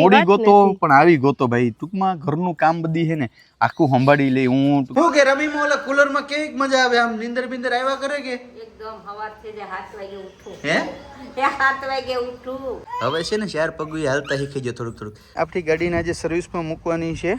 મોડી ગોતો પણ આવી ગોતો ભાઈ ટૂંકમાં ઘરનું કામ બધી છે ને આખું સંભાળી લે હું શું કે રમી મોલા કુલર માં કેવી મજા આવે આમ નીંદર બિંદર આવ્યા કરે કે એકદમ હવાર થી 7 વાગે ઉઠું હે 7 વાગે ઉઠું હવે છે ને ચાર પગું હાલતા શીખી ગયો થોડુંક આપણી ગાડીને આજે સર્વિસમાં મૂકવાની છે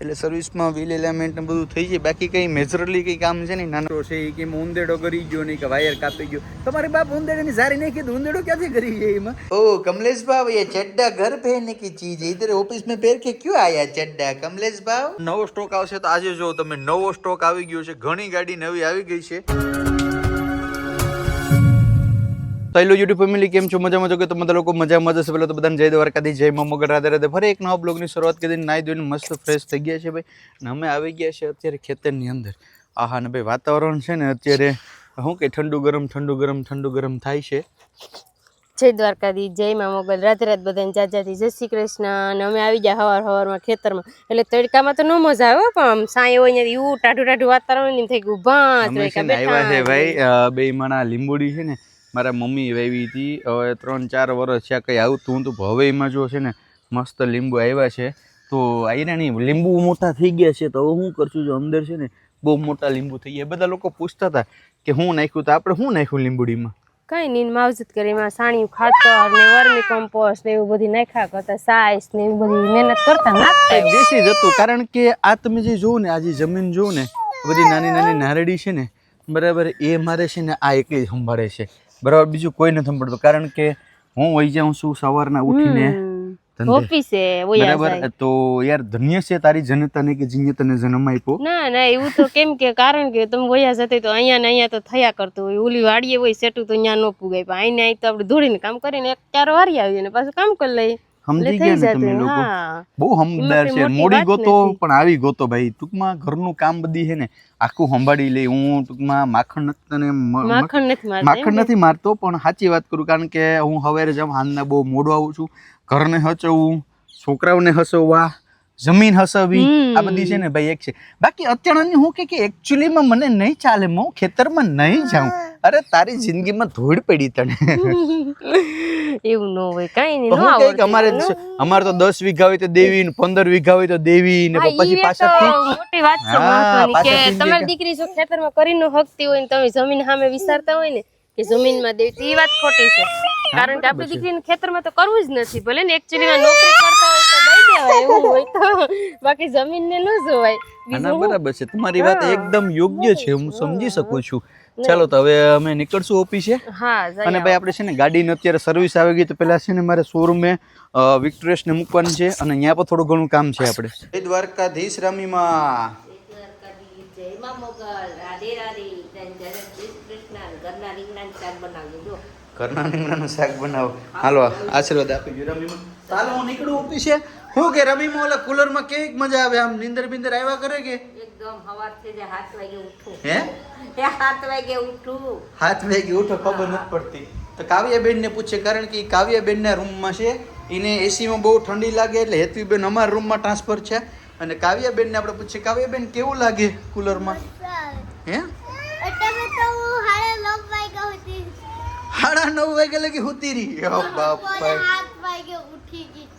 એટલે સર્વિસમાં વ્હીલ એલિમેન્ટ ને બધું થઈ જાય બાકી કઈ મેજરલી કઈ કામ છે ને નાનો છે કે ઉંદેડો કરી ગયો નહીં કે વાયર કાપી ગયો તમારી બાપ ઉંદેડાની સારી નહીં કીધું ઉંદેડો ક્યાંથી કરી જાય એમાં ઓ કમલેશ ભાવ ये चड्डा घर पहनने की चीज है इधर ऑफिस में પહેર के क्यों आया चड्डा कमलेश भाव નવો સ્ટોક આવશે તો આજે જો તમે નવો સ્ટોક આવી ગયો છે ઘણી ગાડી નવી આવી ગઈ છે તો હેલો યુટ્યુબ ફેમિલી કેમ છો મજામાં છો કે તમે બધા લોકો મજામાં જશે પેલા તો બધાને જય દ્વારકાથી જય મા મોગલ રાધે રાધે ફરી એક નવા બ્લોગની શરૂઆત કરી નાઈ ધોઈને મસ્ત ફ્રેશ થઈ ગયા છે ભાઈ ને અમે આવી ગયા છે અત્યારે ખેતરની અંદર આહા ને ભાઈ વાતાવરણ છે ને અત્યારે શું કે ઠંડુ ગરમ થાય છે જય દ્વારકાથી જય મા મોગલ રાધે રાધે બધાને જાજાથી જય શ્રી કૃષ્ણ અને અમે આવી ગયા હવારમાં ખેતરમાં એટલે તડકામાં તો ન મજા આવે પણ આમ સાંય હોય ને એવું ટાઢું વાતાવરણ એમ થઈ ગયું આવ્યા છે ભાઈ બે માણા લીંબુડી છે ને મારા મમ્મી વાવી હતી હવે 3-4 વર્ષ છે કંઈ આવતું હતું હવે એમાં જો છે ને મસ્ત લીંબુ આવ્યા છે તો આયરાણી લીંબુ મોટા થઈ ગયા છે તો હવે શું કરશું જો અંદર છે ને બહુ મોટા લીંબુ થઈ ગયા બધા લોકો પૂછતા હતા કે હું નાખ્યું તો આપણે શું નાખ્યું લીંબુડીમાં કઈ નહીં માવજત કરી એમાં સાણિયું ખાતર ને વર્મી કમ્પોસ્ટ ને એવું બધી નાખ્યા કરતા સાઈસ ને એવું બધી મહેનત કરતા નાખતા દેશી જ હતું કારણ કે આ તમે જે જોવો ને આ જે જમીન જોવો ને બધી નાની નારડી છે ને બરાબર એ મારે છે ને આ એકલી સંભાળે છે બરાબર બીજું કોઈ નથી સંભાળતું કારણ કે હું વહી જાઉં છું સવારના ઉઠીને ઓફિસે બરાબર તો યાર ધન્ય છે તારી જનતાને કે જીને તને જન્મ આપ્યો ના એવું તો કેમ કે કારણ કે તમે વયા જતે તો અહીંયા ને અહીંયા તો થયા કરતું હોય ઓલી વાડીએ હોય સેટું તો અહીંયા ન પુગાય પણ અહીંયા અહીં તો આપણે દોડીને કામ કરીને એક ચાર વારી આવીએ ને પાછું કામ કરી લઈએ સમજી ગયા ને તમે લોકો બહુ સમજદાર છે મોડી ગોતો પણ આવી ગોતો ભાઈ ટૂંકમાં ઘરનું કામ બધી છે ને આખું સંભાળી લે હું ટૂંકમાં માખણ નથી મારતો પણ સાચી વાત કરું કારણ કે હું સવારે જાઉં હાલના બહુ મોડું આવું છું ઘરને હચવવું છોકરાઓને હસવવા જમીન હસવવી આ બધી છે ને ભાઈ એક છે બાકી અત્યારની હું કે એકચ્યુઅલીમાં મને નહીં ચાલે હું ખેતરમાં નહીં જાઉં અરે તારી જિંદગીમાં ધૂળ પડી તને એવું ન હોય કઈ નહીં અમારે તો 10 વીઘા હોય તો દેવી ને 15 વીઘા હોય તો દેવી ને પછી પાછળથી મોટી વાત છે મહત્વની કે તમારી દીકરી જો ખેતરમાં કરી ન હકતી હોય ને તમે જમીન સામે વિચારતા હોય ને કે જમીનમાં દેવી એ વાત ખોટી છે કારણ કે આપણી દીકરીને ખેતરમાં તો કરવું જ નથી ભલે ને એકચ્યુઅલીમાં નોકરી કરતા હોય તો દઈ દેવાય એવું હોય તો બાકી જમીનને ન જોવાય ના બરાબર છે તમારી વાત એકદમ યોગ્ય છે હું સમજી શકું છું ચાલો તો હવે અમે નીકળશું ઓફિસે અને ભાઈ આપણે છે ને ગાડીની અત્યારે સર્વિસ આવી ગઈ તો પેલા છે ને મારે શોરૂમે વિક્ટોરિયસ ને મૂકવાની છે અને અહીંયા પણ થોડું ઘણું કામ છે આપણે જય દ્વારકાધીશ રમીમાં જય મા મોગલ રાધે રાધે જય શ્રી કૃષ્ણ ઘરના રીંગણાનું શાક બનાવજો જો ઘરના રીંગણાનું શાક બનાવો હાલો આશીર્વાદ આપી ગયો રમીમાં ચાલો હું નીકળું ઓફિસે શું કે રમીમાં ઓલા કુલરમાં કેવી મજા આવે આમ નીંદર બિંદર આવ્યા કરે કે એકદમ હવાર થી 7 વાગે ઉઠું હે 7 વાગે ઉઠું 7 વાગે ઉઠો ખબર નથી પડતી તો કાવ્યાબેન ને પૂછે કારણ કે કાવ્યાબેન ના રૂમમાં છે એને એસીમાં બહુ ઠંડી લાગે એટલે હેતવીબેન અમારા રૂમમાં ટ્રાન્સફર છે અને કાવ્યાબેન ને આપણે પૂછીએ કાવ્યાબેન કેવું લાગે કુલરમાં હે સાડા 9 વાગે લગી હુતી રહી બાપ કઈ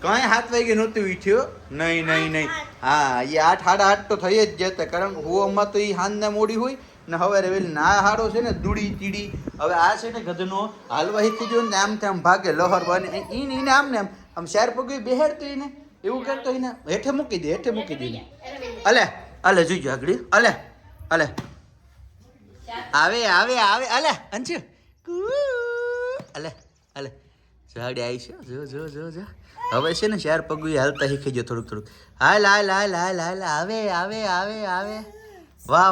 7 વાગે નહોતું ઉઠ્યો નહીં હા એ 8-8:30 તો થઈ જ જતા કારણ કે હોવામાં તો એ હાંજના મોડી હોય ને હવે વેલી ના હાડો છે ને દૂડી તીડી હવે આ છે ને ગધનો હાલવા હીખી ગયો ને આમ તેમ ભાગે લહરવાની એને આમ ને આમ શેર પગી બેહેડતો એને એવું કરતો એને હેઠે મૂકી દે અલે જોઈજો આગળ અલે આવે અલે અંશુ અલે ઝાડી આવી છે જો હવે છે ને શેર પગું હાલતા શીખી ગયો થોડુંક હાલ આવે વાહ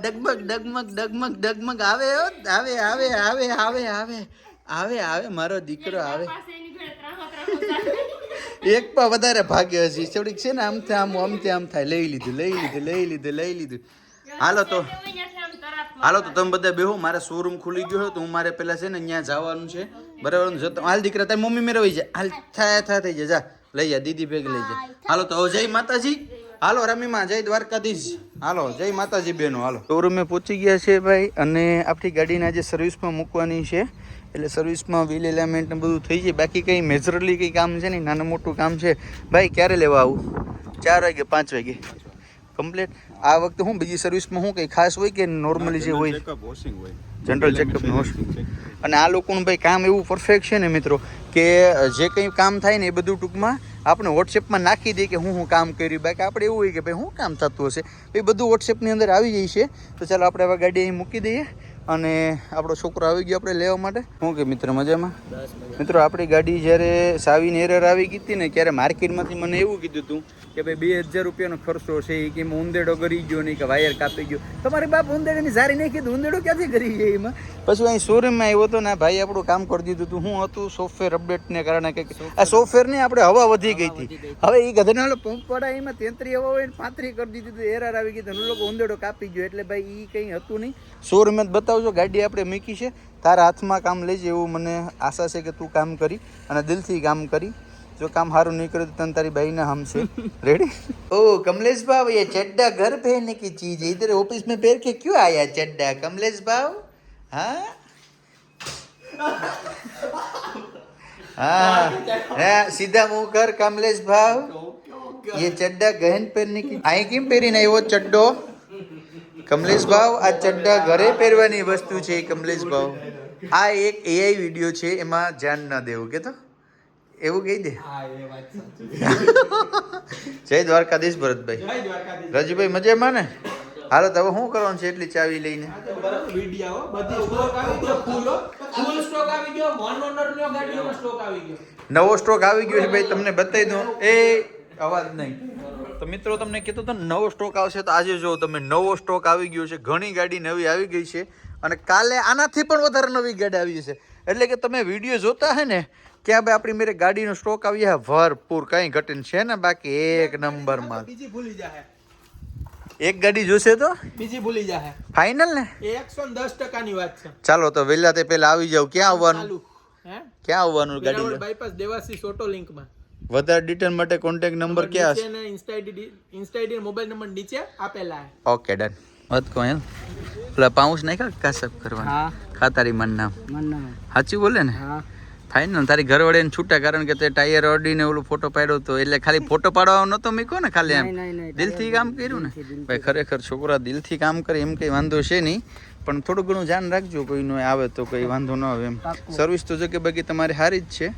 ડગમગ આવે મારો દીકરો આવે એક પા વધારે ભાગ્ય હશે થોડીક છે ને આમથી આમ થાય લઈ લીધું હાલો તો તમે બધા બેહો મારે શોરૂમ ખુલી ગયો તો હું મારે પેલા છે ને અહીંયા જવાનું છે બરાબર હાલ દીકરા તારી મમ્મી મેં રહી જાય હાલ થાય થઈ જાય જા લઈ જા દીદી ભેગી લઈ જા હાલો તો જય માતાજી હાલો રમીમાં જય દ્વારકાધીશ હાલો જય માતાજી બેનો હાલો શોરૂમે પહોંચી ગયા છે ભાઈ અને આપણી ગાડીને આજે સર્વિસમાં મૂકવાની છે એટલે સર્વિસમાં વ્હીલ એલિમેન્ટ ને બધું થઈ જાય. બાકી કંઈ મેજરલી કંઈ કામ છે નહીં, નાનું મોટું કામ છે. ભાઈ ક્યારે લેવા આવું? 4 વાગે 5 વાગે કમ્પ્લીટ. આ વખતે હું બીજી સર્વિસમાં શું કંઈ ખાસ હોય કે નોર્મલી જે હોય જનરલ ચેકઅપનું હોસ્પિટલ? અને આ લોકોનું ભાઈ કામ એવું પરફેક્ટ છે ને મિત્રો કે જે કંઈ કામ થાય ને એ બધું ટૂંકમાં આપણે વોટ્સએપમાં નાખી દઈએ કે હું કામ કર્યું. બાકી આપણે એવું હોય કે ભાઈ શું કામ થતું હશે, એ બધું વોટ્સએપની અંદર આવી જાય છે. તો ચાલો આપણે હવે ગાડી અહીં મૂકી દઈએ અને આપણો છોકરો આવી ગયો આપણે લેવા માટે. શું કે મિત્ર મજામાં? મિત્રો આપણી ગાડી જ્યારે સાવીને એરર આવી ગઈ હતી ને ત્યારે માર્કેટમાંથી મને એવું કીધું હતું કે ભાઈ 2000 રૂપિયાનો ખર્ચો છે, એ કે ઊંદેડો કરી ગયો નહીં કે વાયર કાપી ગયો. તમારી બાપ ઊંદેડાની સારી નહીં કીધું, ઊંદેડો ક્યાંથી કરી જાય એમાં? પછી અહીં શોરૂમમાં આવ્યો હતો ને ભાઈ આપણું કામ કરી દીધું હતું. હું હતું સોફ્ટવેર અપડેટને કારણે કંઈક આ સોફ્ટવેરની આપણે હવા વધી ગઈ હતી. હવે એ ગધેડા પંપ વાળા એમાં 33 હવા હોય 35 કરી દીધી હતું, એરર આવી ગઈ તો લોકો ઊંદેડો કાપી ગયો. એટલે ભાઈ એ કંઈ હતું નહીં. શોરૂમ જ બતાવજો, ગાડી આપણે મૂકી છે, તારા હાથમાં કામ લેજે એવું મને આશા છે કે તું કામ કરી અને દિલથી કામ કરી. जो काम हारू नहीं करे तो तन तारी भाई ना हमसे रेडी. ओ कमलेश भाव, ये चड्डा घर पहनने की चीज है, इधर ऑफिस में पहन के क्यों आया चड्डा कमलेश भाव? हाँ हाँ सीधा मुंह कर कमलेश भाव. ये चड्डा गहन पहनने की आई केम પહેરી નહીં वो चड्डो कमलेश भाव? આ ચડ્ડા ઘરે પહેરવાની વસ્તુ છે કમલેશ ભાવ. આ એક AI વિડીયો છે, એમાં ધ્યાન ન દેવું કે તો એવું કહી દે. જય દ્વારકાધીશ ભરતભાઈ. રજીભાઈ મજામાં ને? હાલો તો હવે શું કરવાનું છે એટલી ચાવી લઈને? નવો સ્ટોક આવી ગયો છે ભાઈ, તમને બતાવી દઉં. એ અવાજ નહીં તો મિત્રો તમને કીધું તો નવો સ્ટોક આવશે. તો આજે જો તમે નવો સ્ટોક આવી ગયો છે, ઘણી ગાડી નવી આવી ગઈ છે અને કાલે આનાથી પણ વધારે નવી ગાડી આવી છે. એટલે કે તમે વિડીયો જોતા હે ને ક્યાં ભાઈ આપણી મેરે ગાડીનો સ્ટોક આવી છે ભરપૂર, કઈ ઘટીને છે ને બાકી એક નંબરમાં. બીજી ભૂલી જાય, એક ગાડી જોશે તો બીજી ભૂલી જાય. ફાઇનલ ને? 110% ની વાત છે. ચાલો તો વહેલા તે પહેલા આવી જાવ. ક્યાં આવવાનું? હે ક્યાં આવવાનું ગાડી? બાયપાસ દેવાસી ઓટો લિંક માં. વધારે ડિટેલ માટે કોન્ટેક્ટ નંબર ક્યાં છે? ઇન્સ્ટા આઈડી મોબાઈલ નંબર નીચે આપેલા છે. Okay done. વાત કહો એમ પેલા પાઉસ નાખ્યા કાસપ કરવાનું? હા. ખાતારી મન નામ સાચું બોલે ને? હા ફાઇનલ. તારી ઘરવાળીને છૂટા કારણ કે તે ટાયર અડીને ઓલું ફોટો પાડ્યો હતો એટલે ખાલી ફોટો પાડવા નતો મૂક્યો ને, ખાલી એમ દિલથી કામ કર્યું ને ભાઈ. ખરેખર છોકરા દિલથી કામ કરે એમ કંઈ વાંધો છે નહીં, પણ થોડું ઘણું ધ્યાન રાખજો, કોઈનો આવે તો કંઈ વાંધો ન આવે એમ. સર્વિસ તો જો કે બાકી તમારી સારી જ છે,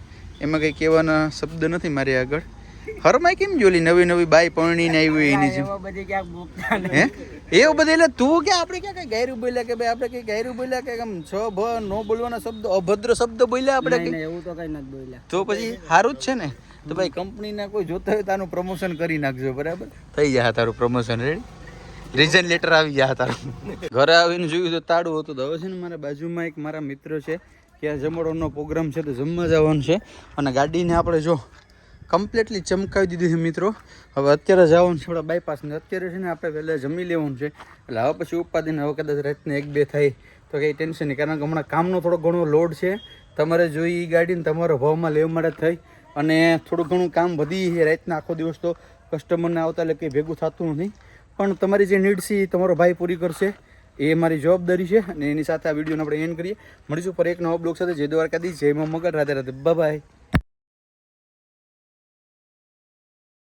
એમાં કંઈ કહેવાના શબ્દ નથી મારી આગળ. હરમાય કેમ જોલી નવી નવી બાઈ પરણીને આવી એની જેમ હે એવું બધું? એટલે તું કે આપણે ક્યાં કઈ ગાયરું બોલ્યા કે ભાઈ આપણે કઈ ગાયરું બોલ્યા કે આમ છ ભ નો બોલવાના શબ્દ અભદ્ર શબ્દ બોલ્યા આપણે? એવું તો કઈ નથી બોલ્યા. તો પછી સારું જ છે ને. તો ભાઈ કંપનીના કોઈ જોતા હોય તો આનું પ્રમોશન કરી નાખજો, બરાબર? થઈ જાય તારું પ્રમોશન. રેડી? રીઝન લેટર આવી જાય તારું. ઘરે આવીને જોયું તો તાળું હતું. તો હવે છે ને મારા બાજુમાં એક મારા મિત્ર છે કે આ જમણવાનો પ્રોગ્રામ છે તો જમવા જવાનું છે અને ગાડીને આપણે જો કમ્પ્લીટલી ચમકાવી દીધી છે મિત્રો. હવે અત્યારે જવાનું છે આપણા બાયપાસ ને અત્યારે છે ને આપણે પહેલાં જમી લેવાનું છે. એટલે હવે પછી ઉપાધિને હવે કદાચ રાતને 1-2 થાય તો કંઈ ટેન્શન નહીં, કારણ કે હમણાં કામનો થોડો ઘણો લોડ છે. તમારે જોઈ એ ગાડીને તમારો ભાવમાં લેવા માટે થઈ અને થોડું ઘણું કામ વધી છે રાતના. આખો દિવસ તો કસ્ટમરને આવતા એટલે કંઈ ભેગું થતું નથી, પણ તમારી જે નીડ છે એ તમારો ભાઈ પૂરી કરશે, એ મારી જવાબદારી છે. અને એની સાથે આ વિડીયોને આપણે એન્ડ કરીએ. મળીશું પર એક નવા બ્લોગ સાથે. જય દ્વારકાધીશ, જય મા મગર, રાધે રાધે, બાય બાય.